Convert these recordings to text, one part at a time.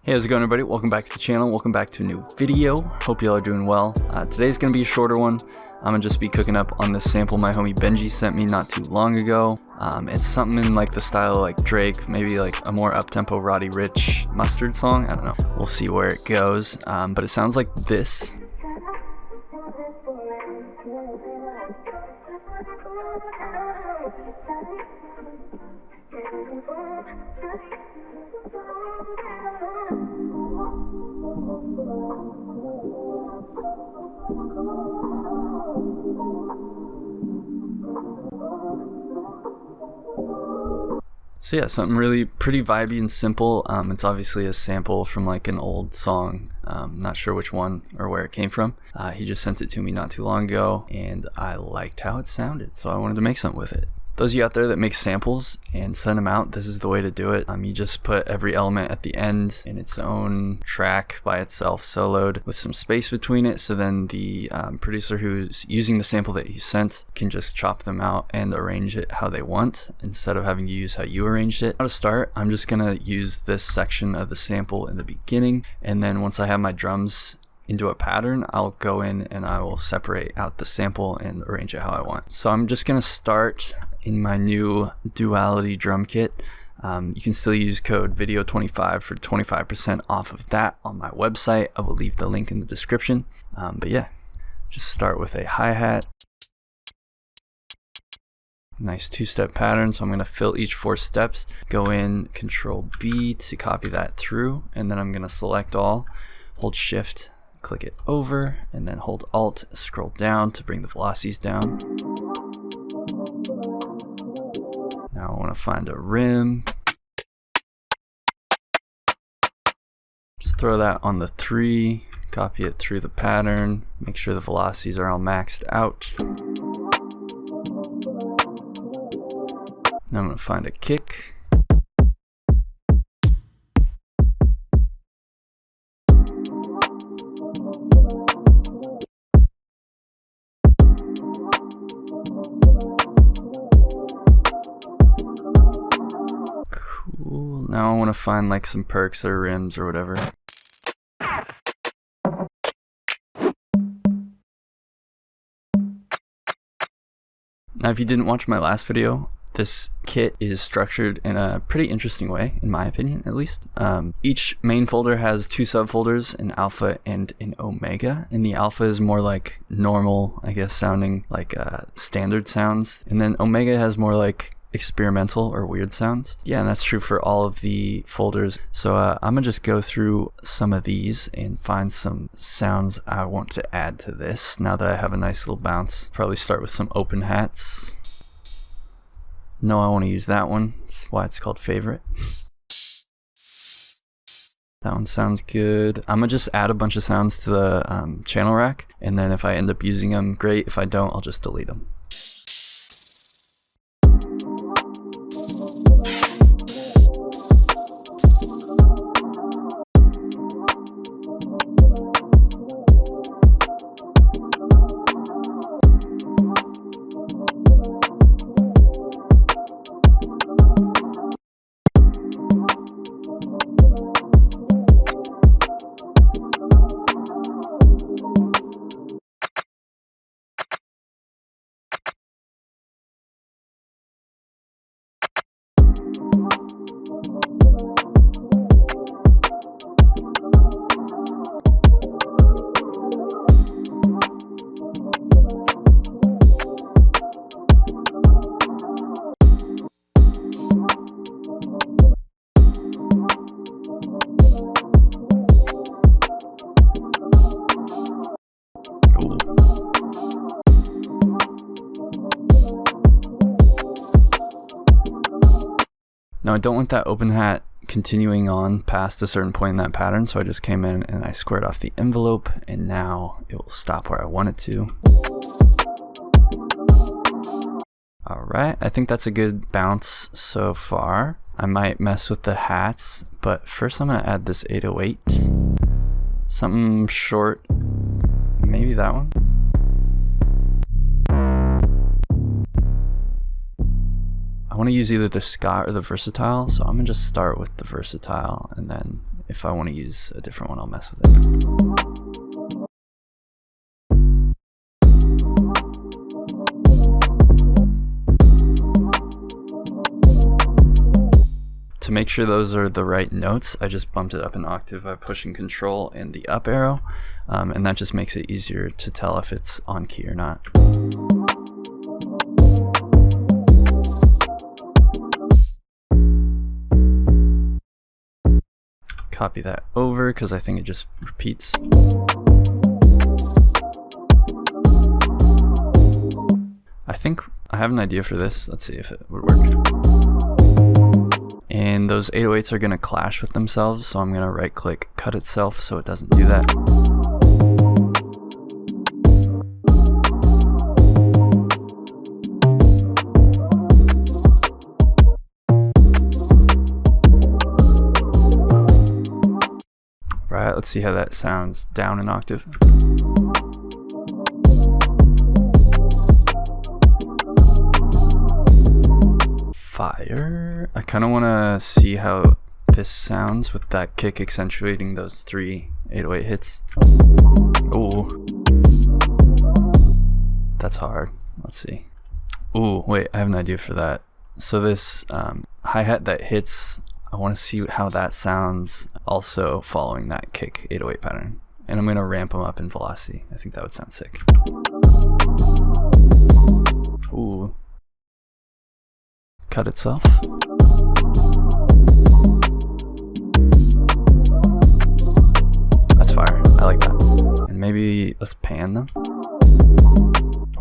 Hey, how's it going, everybody? Welcome back to the channel. Welcome back to a new video. Hope y'all are doing well. Today's gonna be a shorter one. I'm gonna just be cooking up on this sample my homie Benji sent me not too long ago. It's something in like the style of like Drake, maybe like a more up-tempo Roddy Ricch mustard song. I don't know. We'll see where it goes. But it sounds like this. So yeah, something really pretty vibey and simple. It's obviously a sample from like an old song. Not sure which one or where it came from. He just sent it to me not too long ago and I liked how it sounded, so I wanted to make something with it. Those of you out there that make samples and send them out, this is the way to do it. You just put every element at the end in its own track by itself, soloed with some space between it, so then the producer who's using the sample that you sent can just chop them out and arrange it how they want instead of having to use how you arranged it. Now to start, I'm just gonna use this section of the sample in the beginning, and then once I have my drums into a pattern, I'll go in and I will separate out the sample and arrange it how I want. So I'm just gonna start in my new Duality drum kit. You can still use code video25 for 25% off of that on my website. I will leave the link in the description. But yeah, just start with a hi-hat. Nice two-step pattern, so I'm gonna fill each 4 steps. Go in, Control B to copy that through, and then I'm gonna select all, hold Shift, click it over, and then hold Alt, scroll down to bring the velocities down. Now I want to find a rim. Just throw that on the 3, copy it through the pattern, make sure the velocities are all maxed out. Now I'm going to find a kick. Now I want to find like some percs or rims or whatever. Now if you didn't watch my last video, this kit is structured in a pretty interesting way, in my opinion at least. Each main folder has 2 subfolders, an alpha and an omega, and the alpha is more like normal, I guess, sounding like standard sounds, and then omega has more like experimental or weird sounds. Yeah, and that's true for all of the folders. So I'm gonna just go through some of these and find some sounds I want to add to this now that I have a nice little bounce. Probably start with some open hats. No, I want to use that one. That's why it's called favorite. That one sounds good. I'm gonna just add a bunch of sounds to the channel rack, and then if I end up using them, great. If I don't, I'll just delete them. Now I don't want that open hat continuing on past a certain point in that pattern, so I just came in and I squared off the envelope, and now it will stop where I want it to. Alright, I think that's a good bounce so far. I might mess with the hats, but first I'm going to add this 808. Something short, maybe that one. I want to use either the ska or the versatile, so I'm gonna just start with the versatile, and then if I want to use a different one, I'll mess with it. To make sure those are the right notes, I just bumped it up an octave by pushing Control and the up arrow, and that just makes it easier to tell if it's on key or not. Copy that over because I think it just repeats. I think I have an idea for this. Let's see if it would work. And those 808s are going to clash with themselves, so I'm going to right click cut itself so it doesn't do that. Right, let's see how that sounds down an octave. Fire. I kind of want to see how this sounds with that kick accentuating those 3 808 hits. Ooh, that's hard. Let's see. Ooh, wait, I have an idea for that. So this hi-hat that hits, I want to see how that sounds also following that kick 808 pattern. And I'm going to ramp them up in velocity. I think that would sound sick. Ooh. Cut itself. That's fire. I like that. And maybe let's pan them.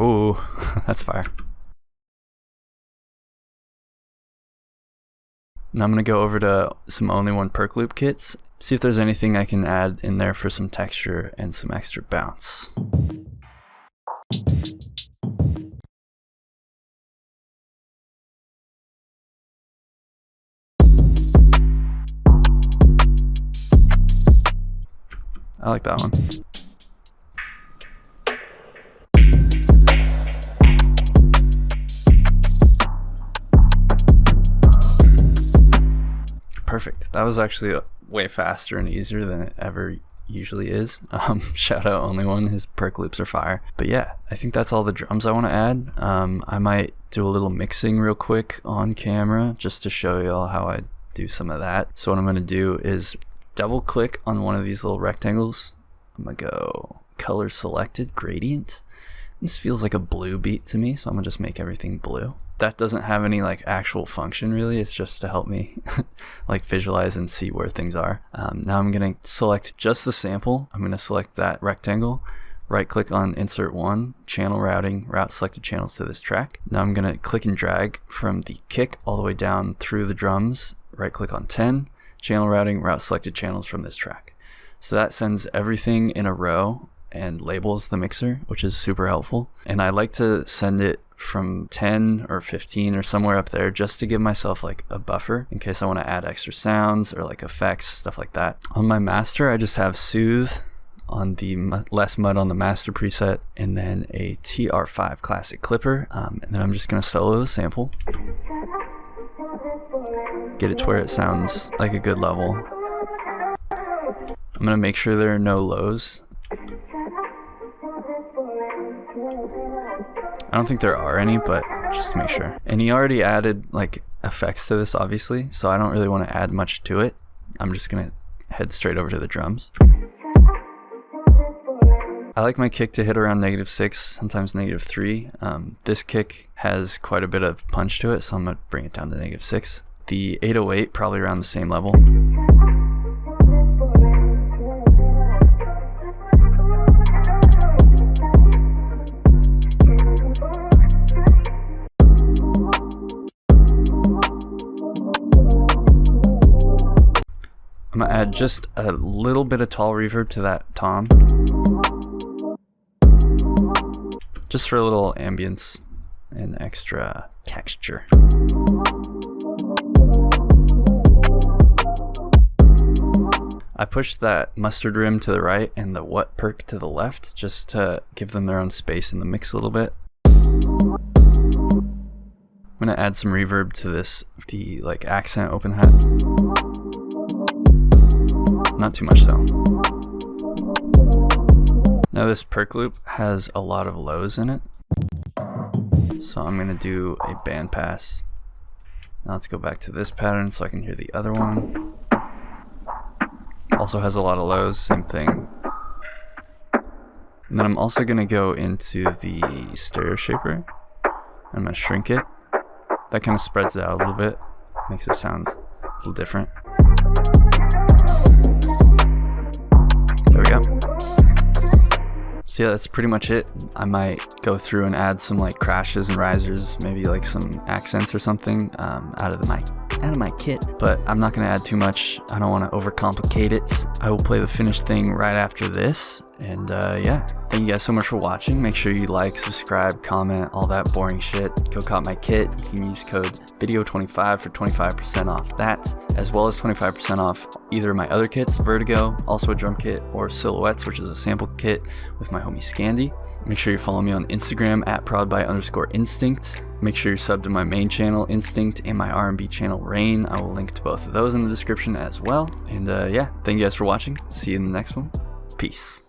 Ooh, that's fire. Now I'm going to go over to some only one perc loop kits, see if there's anything I can add in there for some texture and some extra bounce. I like that one. Perfect. That was actually way faster and easier than it ever usually is. Shout out only one, his perc loops are fire. But yeah, I think that's all the drums I want to add. I might do a little mixing real quick on camera just to show y'all how I do some of that. So what I'm going to do is double click on one of these little rectangles. I'm going to go color selected gradient. This feels like a blue beat to me, so I'm going to just make everything blue. That doesn't have any like actual function really, it's just to help me like visualize and see where things are. Now I'm going to select just the sample. I'm going to select that rectangle, right click on insert one, channel routing, route selected channels to this track. Now I'm going to click and drag from the kick all the way down through the drums, right click on 10, channel routing, route selected channels from this track. So that sends everything in a row and labels the mixer, which is super helpful. And I like to send it from 10 or 15 or somewhere up there just to give myself like a buffer in case I want to add extra sounds or like effects, stuff like that. On my master, I just have Soothe on the less mud on the master preset, and then a TR5 classic clipper, and then I'm just going to solo the sample, get it to where it sounds like a good level. I'm going to make sure there are no lows. I don't think there are any, but just to make sure. And he already added like effects to this obviously, so I don't really want to add much to it. I'm just gonna head straight over to the drums. I like my kick to hit around -6, sometimes -3. This kick has quite a bit of punch to it, so I'm gonna bring it down to -6. The 808 probably around the same level. I'm gonna add just a little bit of tall reverb to that tom, just for a little ambience and extra texture. I pushed that mustard rim to the right and the what perc to the left just to give them their own space in the mix a little bit. I'm gonna add some reverb to this, the like accent open hat. not too much though. Now this perc loop has a lot of lows in it, so I'm going to do a band pass. Now let's go back to this pattern so I can hear the other one. Also has a lot of lows, same thing. And then I'm also going to go into the stereo shaper. I'm going to shrink it. That kind of spreads it out a little bit, makes it sound a little different. There we go. So yeah, that's pretty much it. I might go through and add some like crashes and risers, maybe like some accents or something out of my kit, but I'm not going to add too much. I don't want to overcomplicate it. I will play the finished thing right after this. And yeah, thank you guys so much for watching. Make sure you like, subscribe, comment, all that boring shit. Go cop my kit. You can use code video25 for 25% off that, as well as 25% off either of my other kits, Vertigo, also a drum kit, or Silhouettes, which is a sample kit with my homie Scandy. Make sure you follow me on Instagram at proudby_instinct. Make sure you're subbed to my main channel, Instinct, and my RnB channel, Rain. I will link to both of those in the description as well. And yeah, thank you guys for watching. See you in the next one. Peace.